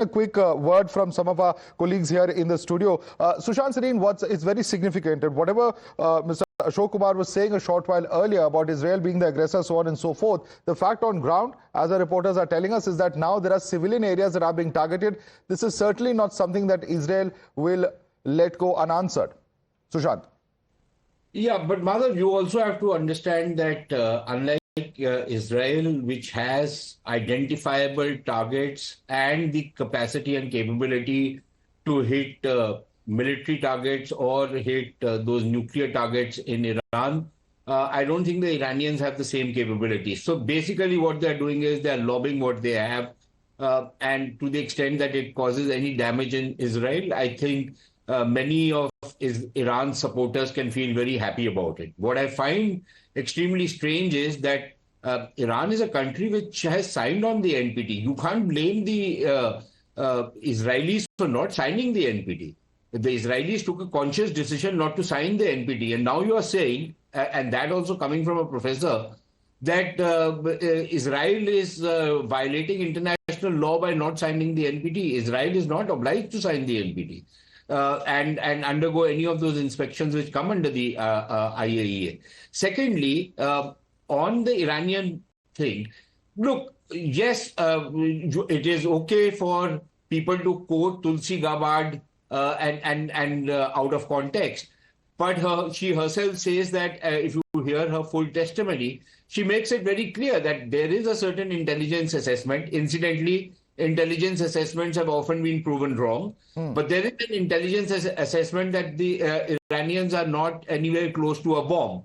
A quick word from some of our colleagues here in the studio. Sushant Sareen, it's very significant, and whatever Mr. Ashok Kumar was saying a short while earlier about Israel being the aggressor, so on and so forth, the fact on ground, as the reporters are telling us, is that now there are civilian areas that are being targeted. This is certainly not something that Israel will let go unanswered. Sushant. Yeah, but Madhav, you also have to understand that unlike Israel, which has identifiable targets and the capacity and capability to hit military targets or hit those nuclear targets in Iran, I don't think the Iranians have the same capability. So basically what they're doing is they're lobbing what they have, and to the extent that it causes any damage in Israel, I think many of Iran's supporters can feel very happy about it. What I find extremely strange is that Iran is a country which has signed on the NPT. You can't blame the Israelis for not signing the NPT. The Israelis took a conscious decision not to sign the NPT. And now you are saying, and that also coming from a professor, that Israel is violating international law by not signing the NPT. Israel is not obliged to sign the NPT. And undergo any of those inspections which come under the IAEA. Secondly, on the Iranian thing, look, yes, it is okay for people to quote Tulsi Gabbard and out of context, but she herself says that if you hear her full testimony, she makes it very clear that there is a certain intelligence assessment. Incidentally, intelligence assessments have often been proven wrong, but there is an intelligence assessment that the Iranians are not anywhere close to a bomb.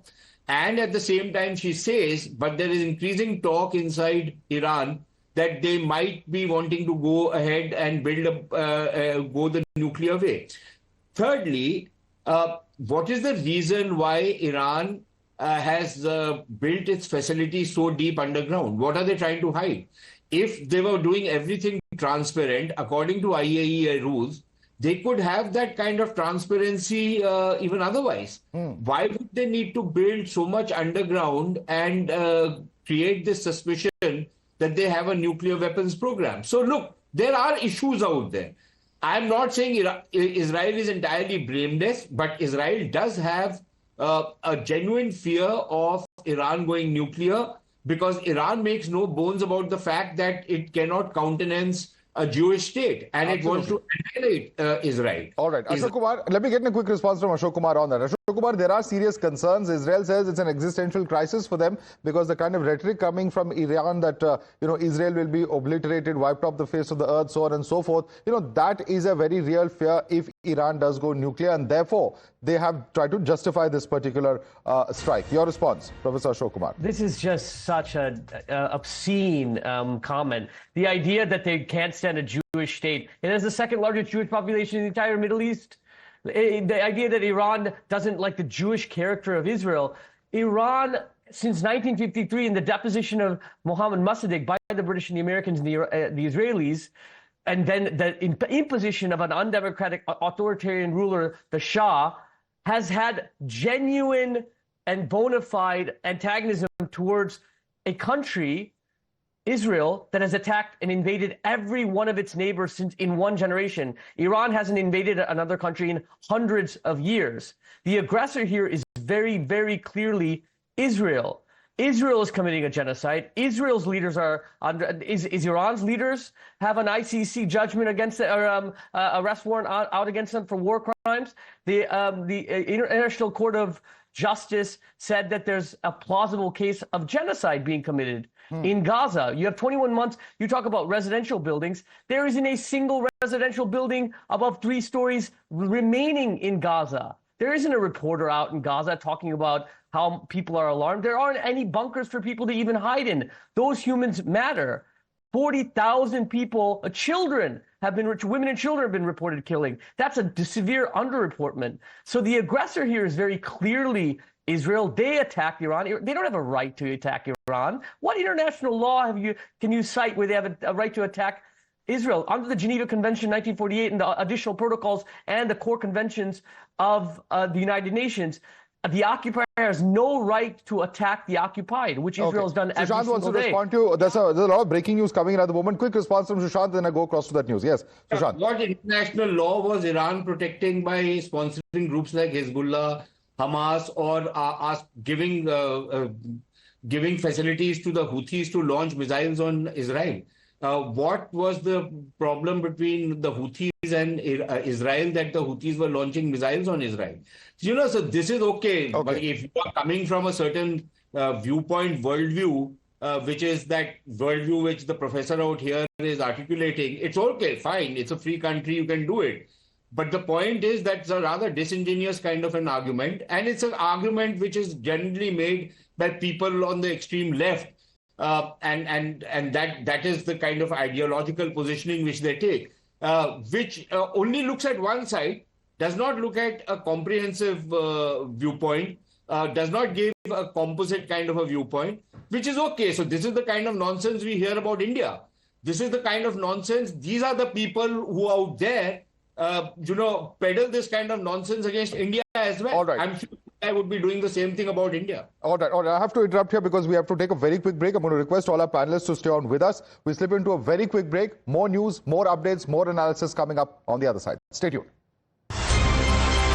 And at the same time, she says, but there is increasing talk inside Iran that they might be wanting to go ahead and build go the nuclear way. Thirdly, what is the reason why Iran has built its facilities so deep underground? What are they trying to hide? If they were doing everything transparent, according to IAEA rules, they could have that kind of transparency even otherwise. Why would they need to build so much underground and create this suspicion that they have a nuclear weapons program? So look, there are issues out there. I'm not saying Israel is entirely blameless, but Israel does have a genuine fear of Iran going nuclear, because Iran makes no bones about the fact that it cannot countenance a Jewish state, and it wants to annihilate Israel. All right, Ashok Kumar, let me get a quick response from Ashok Kumar on that. Ashok Kumar, there are serious concerns. Israel says it's an existential crisis for them because the kind of rhetoric coming from Iran that Israel will be obliterated, wiped off the face of the earth, so on and so forth. That is a very real fear if Iran does go nuclear, and therefore they have tried to justify this particular strike. Your response, Professor Ashok Kumar? This is just such an obscene comment. The idea that they can't stand a Jewish state. It has the second largest Jewish population in the entire Middle East. The idea that Iran doesn't like the Jewish character of Israel. Iran, since 1953, in the deposition of Mohammad Mossadegh by the British and the Americans and the Israelis, and then the imposition of an undemocratic authoritarian ruler, the Shah, has had genuine and bona fide antagonism towards a country, Israel, that has attacked and invaded every one of its neighbors since in one generation. Iran hasn't invaded another country in hundreds of years. The aggressor here is very, very clearly Israel. Israel is committing a genocide. Israel's leaders are under. Is Iran's leaders have an ICC judgment against or arrest warrant out against them for war crimes? The International Court of Justice said that there's a plausible case of genocide being committed in Gaza. You have 21 months. You talk about residential buildings. There isn't a single residential building above 3 stories remaining in Gaza. There isn't a reporter out in Gaza talking about how people are alarmed. There aren't any bunkers for people to even hide in. Those humans matter. 40,000 people, children have been, women and children have been reported killing. That's a severe underreportment. So the aggressor here is very clearly Israel. They attacked Iran. They don't have a right to attack Iran. What international law can you cite where they have a right to attack Israel? Under the Geneva Convention 1948 and the additional protocols and the core conventions of the United Nations, The occupier has no right to attack the occupied, which Israel has done every Sushant wants single to day. respond to you. There's a lot of breaking news coming in at the moment. Quick response from Sushant, then I go across to that news. Yes, Sushant. What international law was Iran protecting by sponsoring groups like Hezbollah, Hamas, or giving facilities to the Houthis to launch missiles on Israel? What was the problem between the Houthis and Israel that the Houthis were launching missiles on Israel? So this is okay. But if you are coming from a certain viewpoint, worldview, which is that worldview which the professor out here is articulating, it's okay, fine. It's a free country, you can do it. But the point is that's a rather disingenuous kind of an argument. And it's an argument which is generally made by people on the extreme left. And that is the kind of ideological positioning which they take, which only looks at one side, does not look at a comprehensive viewpoint, does not give a composite kind of a viewpoint, which is okay. So this is the kind of nonsense we hear about India. This is the kind of nonsense. These are the people who out there, peddle this kind of nonsense against India as well. All right. I'm sure I would be doing the same thing about India. All right. I have to interrupt here because we have to take a very quick break. I'm going to request all our panelists to stay on with us. We slip into a very quick break. More news, more updates, more analysis coming up on the other side. Stay tuned.